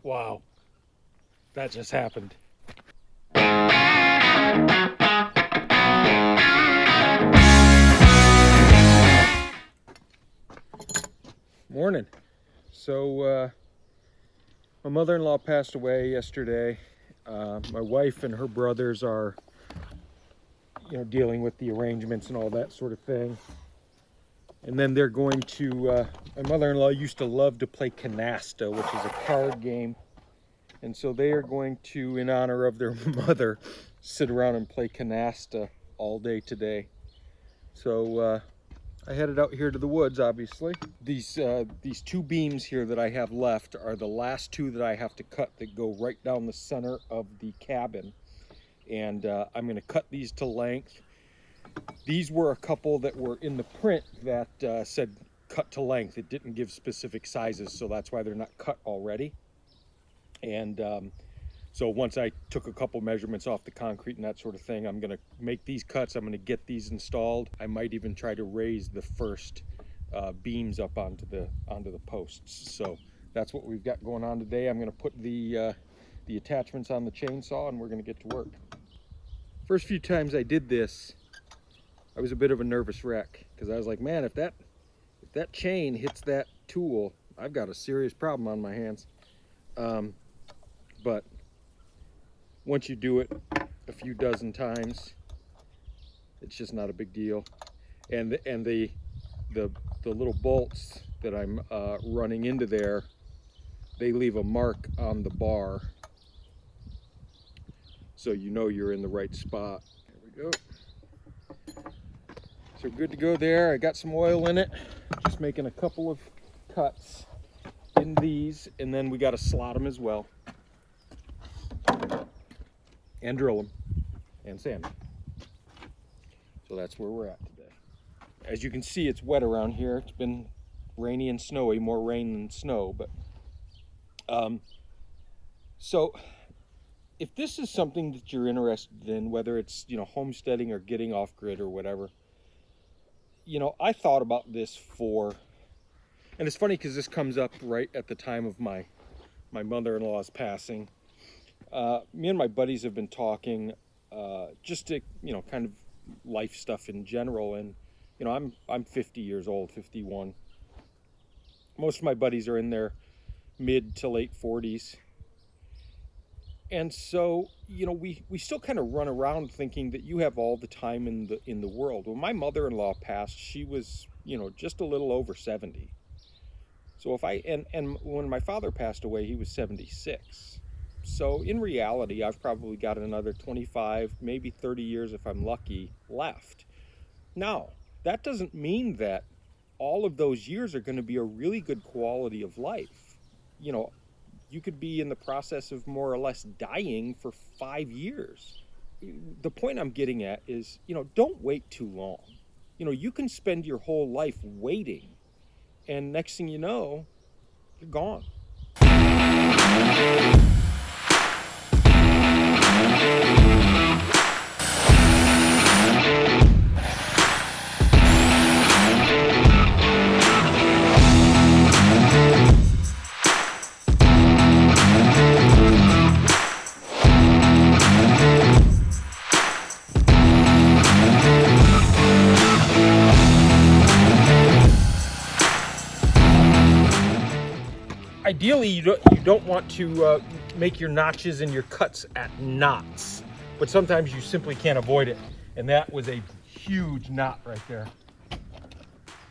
Wow, that just happened. Morning. So my mother-in-law passed away yesterday. My wife and her brothers are, dealing with the arrangements and all that sort of thing. And then they're going to, my mother-in-law used to love to play canasta, which is a card game. And so they are going to, in honor of their mother, sit around and play canasta all day today. So I headed out here to the woods, obviously. These two beams here that I have left are the last two that I have to cut that go right down the center of the cabin. And I'm gonna cut these to length. These were a couple that were in the print that said cut to length. It didn't give specific sizes, so that's why they're not cut already. And so once I took a couple measurements off the concrete and that sort of thing, I'm gonna make these cuts. I'm gonna get these installed. I might even try to raise the first beams up onto the posts. So that's what we've got going on today. I'm gonna put the attachments on the chainsaw and we're gonna get to work. First few times I did this, I was a bit of a nervous wreck because I was like, man, if that chain hits that tool, I've got a serious problem on my hands. But once you do it a few dozen times, it's just not a big deal. And the little bolts that I'm running into there, they leave a mark on the bar, so you know you're in the right spot. There we go. So good to go there. I got some oil in it. Just making a couple of cuts in these, and then we got to slot them as well, and drill them, and sand them. So that's where we're at today. As you can see, it's wet around here. It's been rainy and snowy, more rain than snow, but so if this is something that you're interested in, whether it's homesteading or getting off grid or whatever, I thought about this and it's funny because this comes up right at the time of my mother-in-law's passing. Me and my buddies have been talking just to kind of life stuff in general, and I'm 50 years old, 51. Most of my buddies are in their mid to late 40s, and so we still kind of run around thinking that you have all the time in the world. When my mother-in-law passed, she was just a little over 70. So if and when my father passed away, he was 76. So in reality, I've probably got another 25, maybe 30 years if I'm lucky left. Now, that doesn't mean that all of those years are going to be a really good quality of life. You could be in the process of more or less dying for 5 years. The point I'm getting at is, don't wait too long. You can spend your whole life waiting, and next thing you know, you're gone. Ideally, you don't want to make your notches and your cuts at knots, but sometimes you simply can't avoid it. And that was a huge knot right there.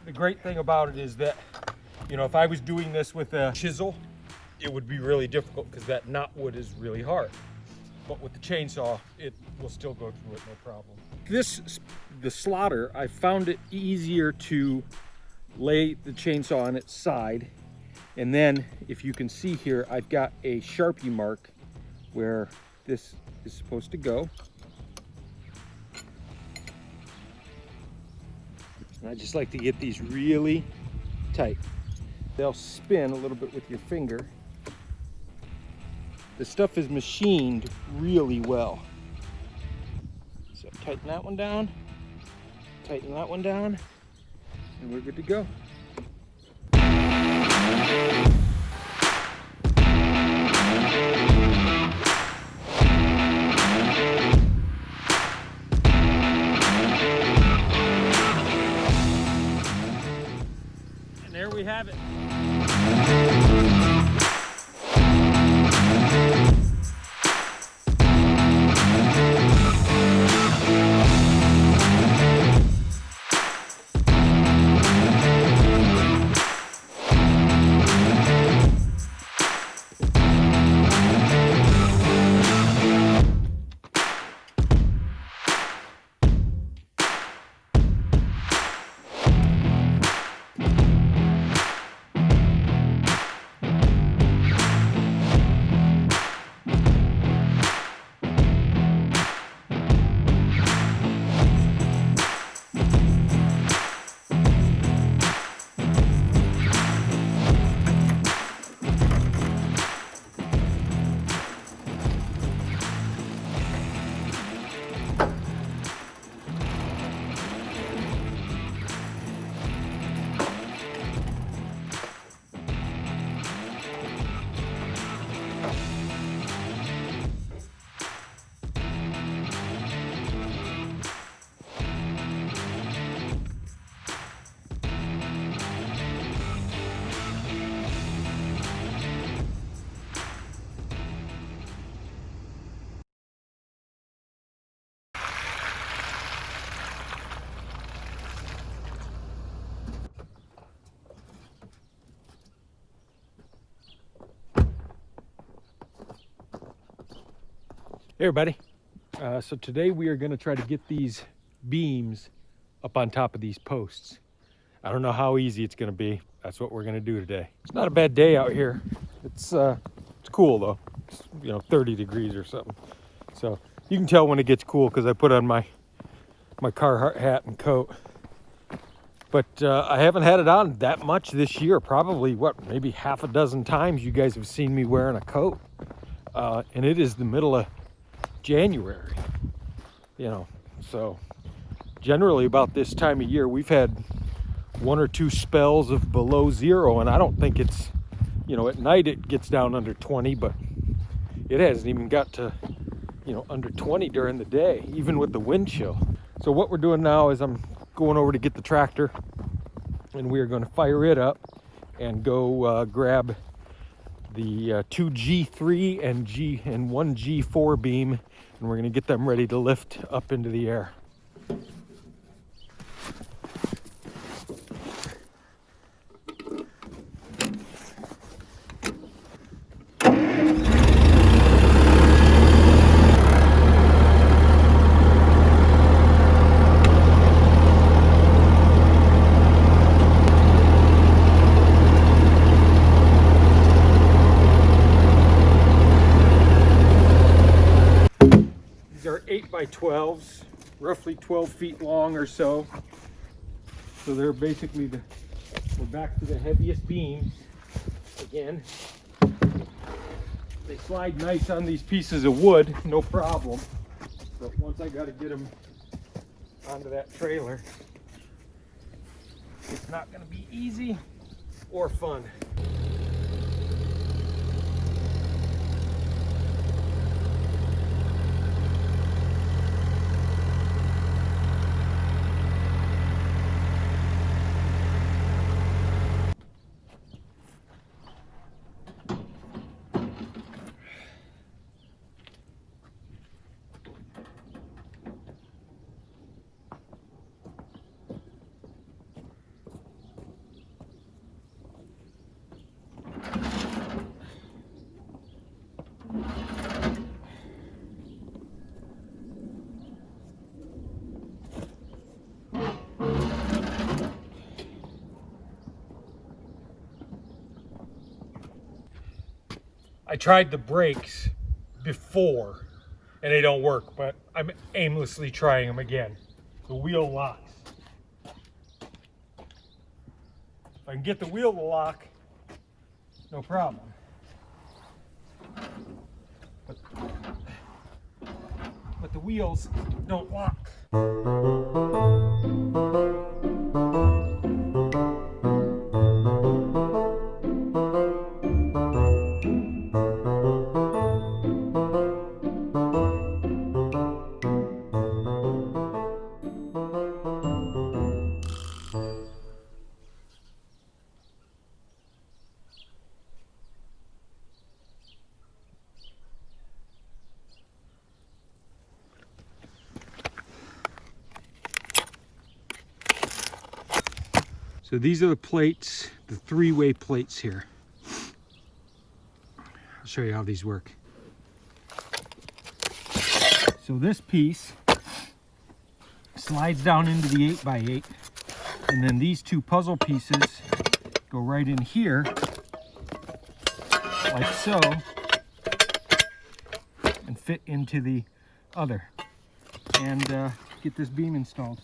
The great thing about it is that, if I was doing this with a chisel, it would be really difficult because that knotwood is really hard. But with the chainsaw, it will still go through it, no problem. The slotter, I found it easier to lay the chainsaw on its side. And then, if you can see here, I've got a Sharpie mark where this is supposed to go. And I just like to get these really tight. They'll spin a little bit with your finger. The stuff is machined really well. So tighten that one down, tighten that one down, and we're good to go. Hey everybody, so today we are going to try to get these beams up on top of these posts. I don't know how easy it's going to be. That's what we're going to do today. It's not a bad day out here. It's cool though. It's, 30 degrees or something. So you can tell when it gets cool because I put on my Carhartt hat and coat. But I haven't had it on that much this year. Probably maybe half a dozen times you guys have seen me wearing a coat. And it is the middle of January, so generally about this time of year we've had one or two spells of below zero, and I don't think it's, at night it gets down under 20, but it hasn't even got to, under 20 during the day, even with the wind chill. So what we're doing now is I'm going over to get the tractor, and we are going to fire it up and go grab the 2G3 and one G4 beam, and we're going to get them ready to lift up into the air. These are 8x12s, roughly 12 feet long or so. So they're basically we're back to the heaviest beams again. They slide nice on these pieces of wood, no problem. But once I got to get them onto that trailer, it's not going to be easy or fun. I tried the brakes before and they don't work, but I'm aimlessly trying them again. The wheel locks. If I can get the wheel to lock, no problem. But the wheels don't lock. So these are the plates, the three-way plates here. I'll show you how these work. So this piece slides down into the 8x8, and then these two puzzle pieces go right in here, like so, and fit into the other, and get this beam installed.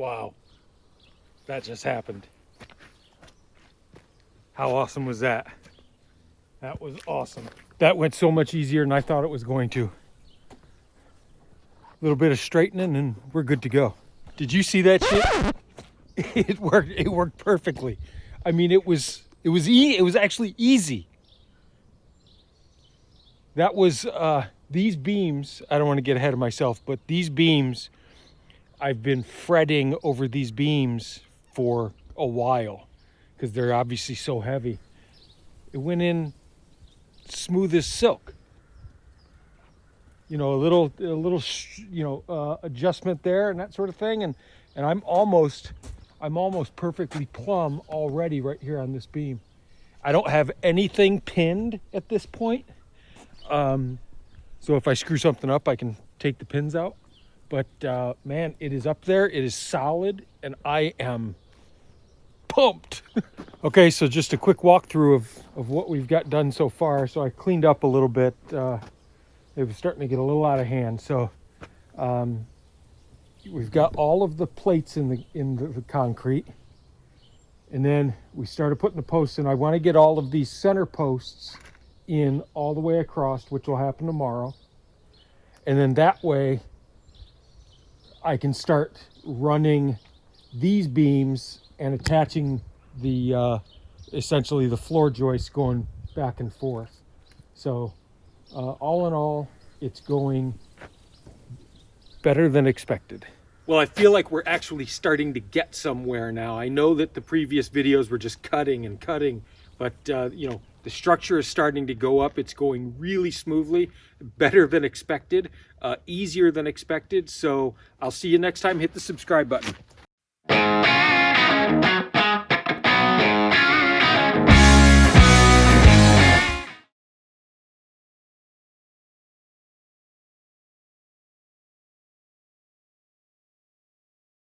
Wow, that just happened. How awesome was that? That was awesome. That went so much easier than I thought it was going to. A little bit of straightening and we're good to go. Did you see that shit? It worked perfectly. I mean, it was actually easy. That was these beams, I don't want to get ahead of myself, but these beams, I've been fretting over these beams for a while because they're obviously so heavy. It went in smooth as silk. You know, a little adjustment there and that sort of thing, and I'm almost perfectly plumb already right here on this beam. I don't have anything pinned at this point, so if I screw something up, I can take the pins out. But man, it is up there. It is solid, and I am pumped. Okay, so just a quick walkthrough of what we've got done so far. So I cleaned up a little bit. It was starting to get a little out of hand. So we've got all of the plates in the concrete, and then we started putting the posts in. I want to get all of these center posts in all the way across, which will happen tomorrow, and then that way I can start running these beams and attaching the essentially the floor joists going back and forth. So all in all, it's going better than expected. Well, I feel like we're actually starting to get somewhere now. I know that the previous videos were just cutting and cutting, but you know, the structure is starting to go up. It's going really smoothly, better than expected, easier than expected. So I'll see you next time. Hit the subscribe button.